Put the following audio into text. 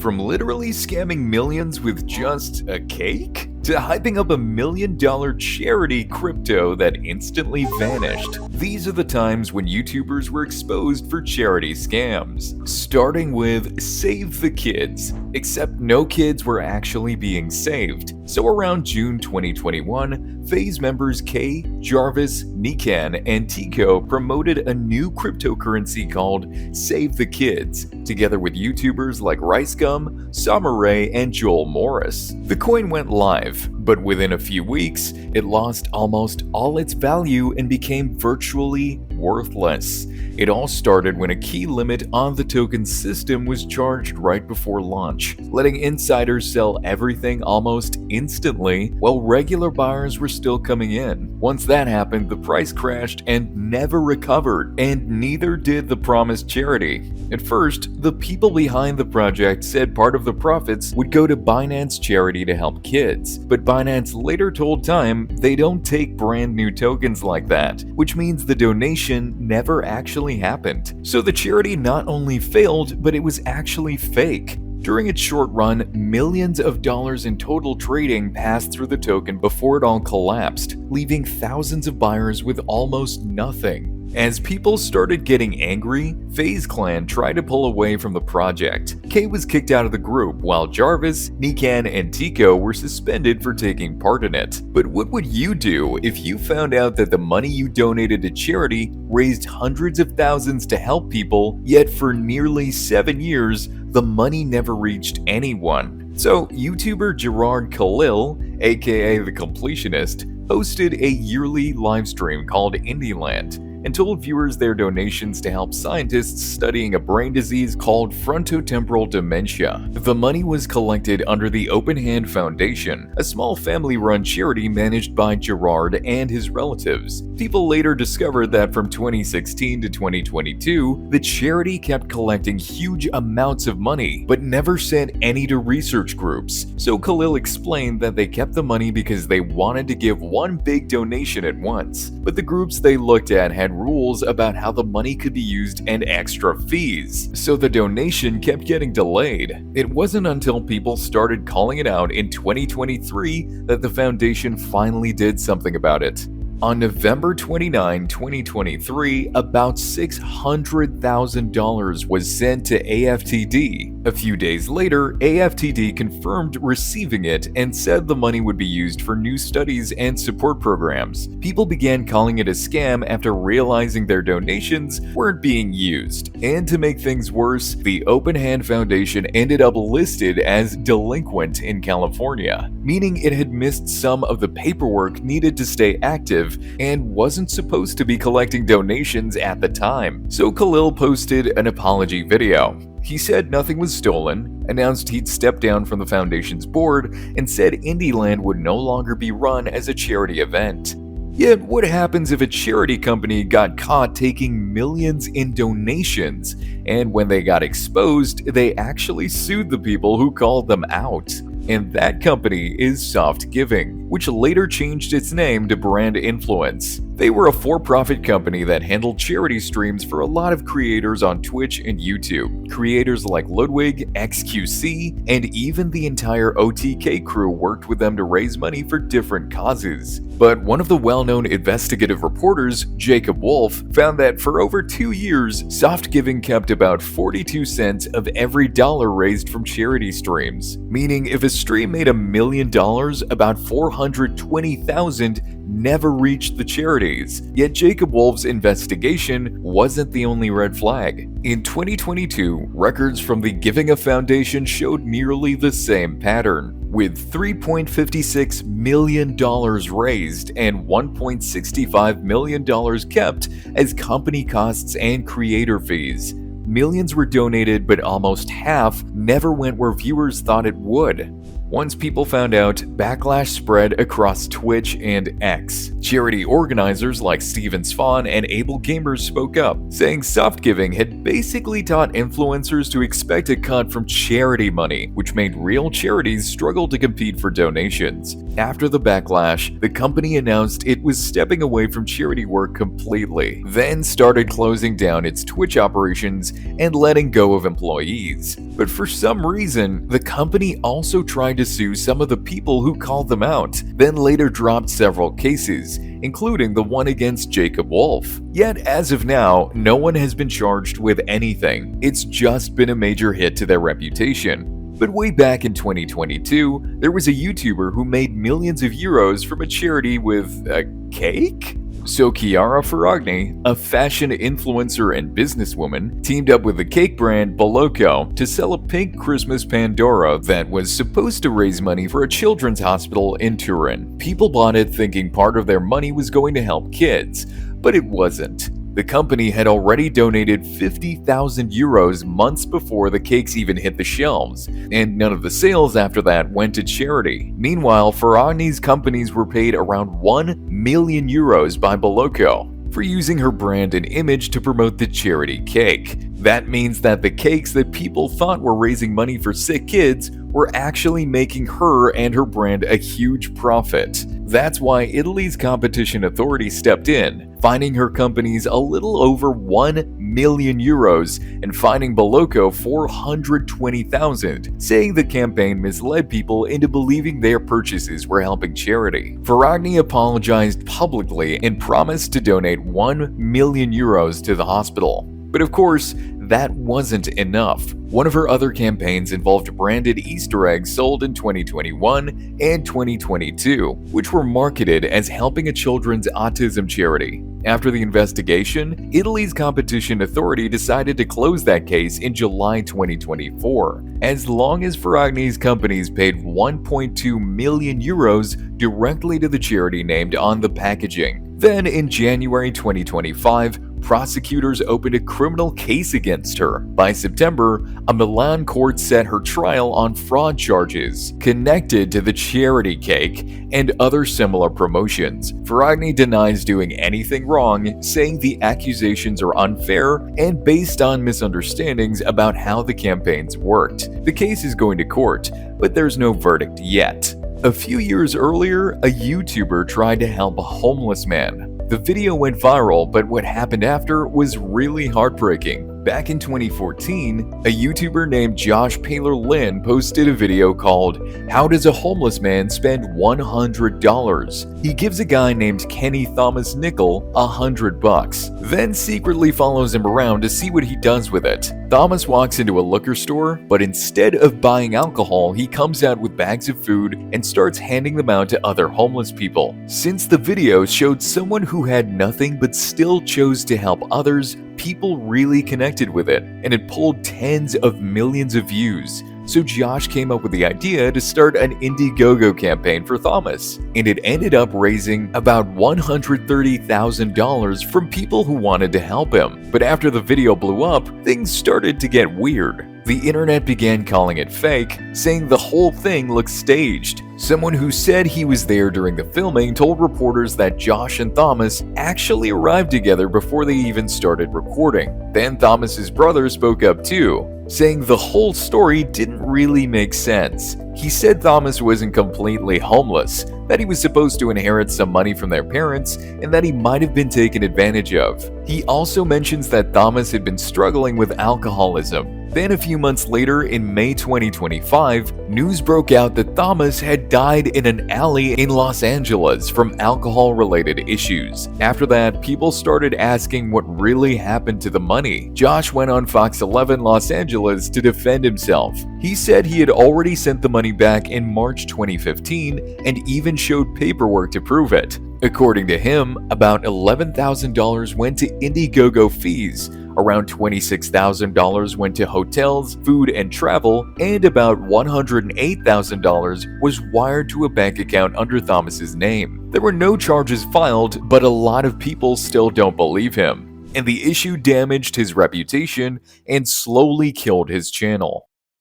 From literally scamming millions with just a cake, to hyping up $1 million charity crypto that instantly vanished. These are the times when YouTubers were exposed for charity scams. Starting with Save the Kids, except no kids were actually being saved. So around June 2021, FaZe members K, Jarvis, Nikan, and Tico promoted a new cryptocurrency called Save the Kids, together with YouTubers like RiceGum, Samaray, and Joel Morris. The coin went live, but within a few weeks, it lost almost all its value and became virtually worthless. It all started when a key limit on the token system was charged right before launch, letting insiders sell everything almost instantly while regular buyers were still coming in. Once that happened, the price crashed and never recovered, and neither did the promised charity. At first, the people behind the project said part of the profits would go to Binance charity to help kids, but Binance later told Time they don't take brand new tokens like that, which means the donation never actually happened. So the charity not only failed, but it was actually fake. During its short run, millions of dollars in total trading passed through the token before it all collapsed, leaving thousands of buyers with almost nothing. As people started getting angry, FaZe Clan tried to pull away from the project. K was kicked out of the group, while Jarvis, Nikan, and Tico were suspended for taking part in it. But what would you do if you found out that the money you donated to charity raised hundreds of thousands to help people, yet for nearly 7 years, the money never reached anyone? So, YouTuber Gerard Khalil, aka the Completionist, hosted a yearly livestream called Indieland, and told viewers their donations to help scientists studying a brain disease called frontotemporal dementia. The money was collected under the Open Hand Foundation, a small family-run charity managed by Gerard and his relatives. People later discovered that from 2016 to 2022, the charity kept collecting huge amounts of money, but never sent any to research groups. So Khalil explained that they kept the money because they wanted to give one big donation at once, but the groups they looked at had rules about how the money could be used and extra fees, so the donation kept getting delayed. It wasn't until people started calling it out in 2023 that the foundation finally did something about it. On November 29, 2023, about $600,000 was sent to AFTD. A few days later, AFTD confirmed receiving it and said the money would be used for new studies and support programs. People began calling it a scam after realizing their donations weren't being used. And to make things worse, the Open Hand Foundation ended up listed as delinquent in California, meaning it had missed some of the paperwork needed to stay active and wasn't supposed to be collecting donations at the time. So Khalil posted an apology video. He said nothing was stolen, announced he'd stepped down from the foundation's board, and said Indieland would no longer be run as a charity event. Yet, what happens if a charity company got caught taking millions in donations, and when they got exposed, they actually sued the people who called them out? And that company is Softgiving, which later changed its name to Brand Influence. They were a for-profit company that handled charity streams for a lot of creators on Twitch and YouTube. Creators like Ludwig, XQC, and even the entire OTK crew worked with them to raise money for different causes. But one of the well-known investigative reporters, Jacob Wolf, found that for over 2 years, Softgiving kept about 42 cents of every dollar raised from charity streams. Meaning if a stream made $1 million, about 420,000 never reached the charities. Yet Jacob Wolf's investigation wasn't the only red flag. In 2022, records from the Giving a Foundation showed nearly the same pattern, with $3.56 million raised and $1.65 million kept as company costs and creator fees. Millions were donated, but almost half never went where viewers thought it would. Once people found out, backlash spread across Twitch and X. Charity organizers like Steven Swan and Able Gamers spoke up, saying Softgiving had basically taught influencers to expect a cut from charity money, which made real charities struggle to compete for donations. After the backlash, the company announced it was stepping away from charity work completely, then started closing down its Twitch operations and letting go of employees. But for some reason, the company also tried to sue some of the people who called them out, then later dropped several cases, including the one against Jacob Wolf. Yet as of now, no one has been charged with anything. It's just been a major hit to their reputation. But way back in 2022, there was a YouTuber who made millions of euros from a charity with a cake? So Chiara Ferragni, a fashion influencer and businesswoman, teamed up with the cake brand Bolocco to sell a pink Christmas Pandora that was supposed to raise money for a children's hospital in Turin. People bought it thinking part of their money was going to help kids, but it wasn't. The company had already donated 50,000 euros months before the cakes even hit the shelves, and none of the sales after that went to charity. Meanwhile, Ferragni's companies were paid around 1 million euros by Bolocco for using her brand and image to promote the charity cake. That means that the cakes that people thought were raising money for sick kids were actually making her and her brand a huge profit. That's why Italy's competition authority stepped in, fining her companies a little over 1 million euros and fining Bolocco 420,000, saying the campaign misled people into believing their purchases were helping charity. Ferragni apologized publicly and promised to donate 1 million euros to the hospital. But of course, that wasn't enough. One of her other campaigns involved branded Easter eggs sold in 2021 and 2022, which were marketed as helping a children's autism charity. After the investigation, Italy's competition authority decided to close that case in July 2024, as long as Ferragni's companies paid 1.2 million euros directly to the charity named on the packaging. Then in January 2025, prosecutors opened a criminal case against her. By September, a Milan court set her trial on fraud charges connected to the charity cake and other similar promotions. Ferragni denies doing anything wrong, saying the accusations are unfair and based on misunderstandings about how the campaigns worked. The case is going to court, but there's no verdict yet. A few years earlier, a YouTuber tried to help a homeless man. The video went viral, but what happened after was really heartbreaking. Back in 2014, a YouTuber named Josh Paler Lynn posted a video called "How Does a Homeless Man Spend $100?" He gives a guy named Kenny Thomas Nickel $100, then secretly follows him around to see what he does with it. Thomas walks into a liquor store, but instead of buying alcohol, he comes out with bags of food and starts handing them out to other homeless people. Since the video showed someone who had nothing but still chose to help others, people really connected with it, and it pulled tens of millions of views. So Josh came up with the idea to start an Indiegogo campaign for Thomas, and it ended up raising about $130,000 from people who wanted to help him. But after the video blew up, things started to get weird. The internet began calling it fake, saying the whole thing looked staged. Someone who said he was there during the filming told reporters that Josh and Thomas actually arrived together before they even started recording. Then Thomas's brother spoke up too, saying the whole story didn't really make sense. He said Thomas wasn't completely homeless, that he was supposed to inherit some money from their parents, and that he might have been taken advantage of. He also mentions that Thomas had been struggling with alcoholism. Then a few months later, in May 2025, news broke out that Thomas had died in an alley in Los Angeles from alcohol-related issues. After that, people started asking what really happened to the money. Josh went on Fox 11 Los Angeles to defend himself. He said he had already sent the money back in March 2015 and even showed paperwork to prove it. According to him, about $11,000 went to Indiegogo fees, around $26,000 went to hotels, food, and travel, and about $108,000 was wired to a bank account under Thomas's name. There were no charges filed, but a lot of people still don't believe him, and the issue damaged his reputation and slowly killed his channel.